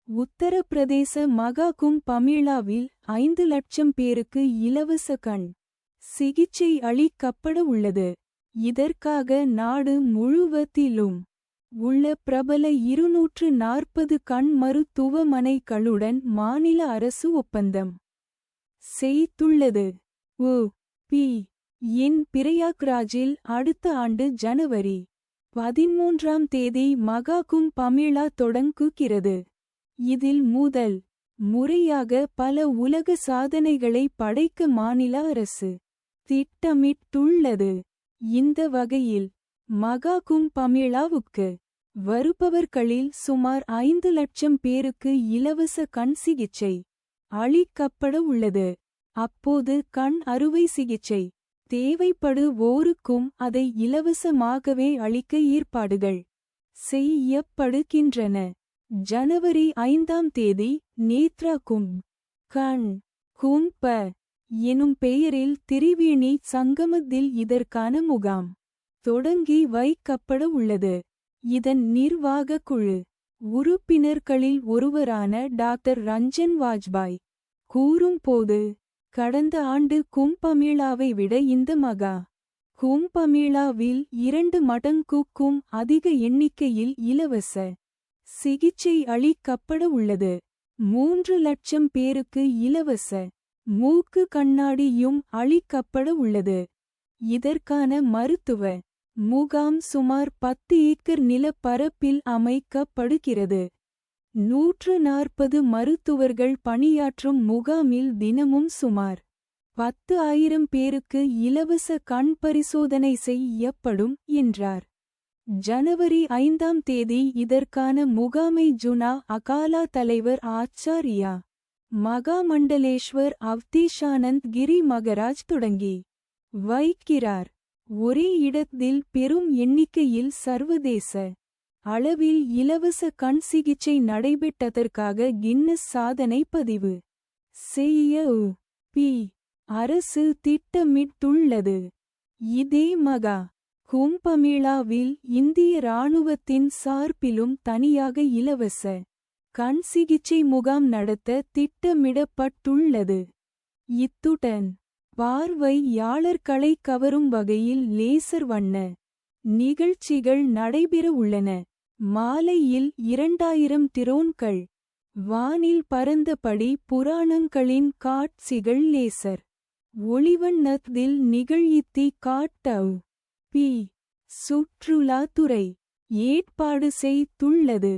உத்தரப்பிரதேச மகா கும்பமேளாவில் 5 லட்சம் பேருக்கு இலவச கண் சிகிச்சை அளிக்கப்பட உள்ளது. இதற்காக நாடு முழுவதிலும் உள்ள பிரபல 240 கண் மருத்துவமனைகளுடன் மாநில அரசு ஒப்பந்தம் செய்துள்ளது. உ.பி. இன் பிரயாக்ராஜில் அடுத்த ஆண்டு ஜனவரி 13ஆம் தேதி மகா கும்பமேளா தொடங்குகிறது. இதில் முதல் முறையாக பல உலக சாதனைகளை படைக்க மாநில அரசு திட்டமிட்டுள்ளது. இந்த வகையில் மகா கும்பமேளாவுக்கு வருபவர்களில் சுமார் 5 லட்சம் பேருக்கு இலவச கண் சிகிச்சை அளிக்கப்பட உள்ளது. அப்போது கண் அறுவை சிகிச்சை தேவைப்படுவோருக்கும் அதை இலவசமாகவே அளிக்க ஏற்பாடுகள் செய்யப்படுகின்றன. ஜனவரி 5ஆம் தேதி நேத்ரா கும்ப் கண் கும்ப எனும் பெயரில் திரிவேணி சங்கமத்தில் இதற்கான முகாம் தொடங்கி வைக்கப்பட உள்ளது. இதன் நிர்வாக குழு உறுப்பினர்களில் ஒருவரான டாக்டர் ரஞ்சன் வாஜ்பாய் கூறும்போது, கடந்த ஆண்டு கும்பமேளாவை விட இந்த மகா கும்பமேளாவில் 2 மடங்குக்கும் அதிக எண்ணிக்கையில் இலவச சிகிச்சை அளிக்கப்பட உள்ளது. 3 லட்சம் பேருக்கு இலவச மூக்கு கண்ணாடியும் அளிக்கப்பட உள்ளது. இதற்கான மருத்துவ முகாம் சுமார் 10 ஏக்கர் நிலப்பரப்பில் அமைக்கப்படுகிறது. 140 மருத்துவர்கள் பணியாற்றும் முகாமில் தினமும் சுமார் 10,000 பேருக்கு இலவச கண் பரிசோதனை செய்யப்படும் என்றார். ஜனவரி 5ஆம் தேதி இதற்கான முகாமை ஜுனா அகாலா தலைவர் ஆச்சாரியா மகாமண்டலேஸ்வர் அவதீஷானந்த் கிரி மகராஜ் தொடங்கி வைக்கிறார். ஒரே இடத்தில் பெரும் எண்ணிக்கையில் சர்வதேச அளவில் இலவச கண் சிகிச்சை நடைபெற்றதற்காக கின்னஸ் சாதனை பதிவு செய்ய உ.பி. அரசு திட்டமிட்டுள்ளது. இதே மகா கும்பமேளாவில் இந்திய இராணுவத்தின் சார்பிலும் தனியாக இலவச கண் சிகிச்சை முகாம் நடத்த திட்டமிடப்பட்டுள்ளது. இத்துடன் பார்வையாளர்களை கவரும் வகையில் லேசர் வண்ண நிகழ்ச்சிகள் நடைபெற உள்ளன. மாலையில் 2000 திரோன்கள் வானில் பறந்தபடி புராணங்களின் காட்சிகள் லேசர் ஒளிவண்ணத்தில் நிகழ்த்தி காட்ட உ.பி. சுற்றுலாத்துறை ஏற்பாடு செய்துள்ளது.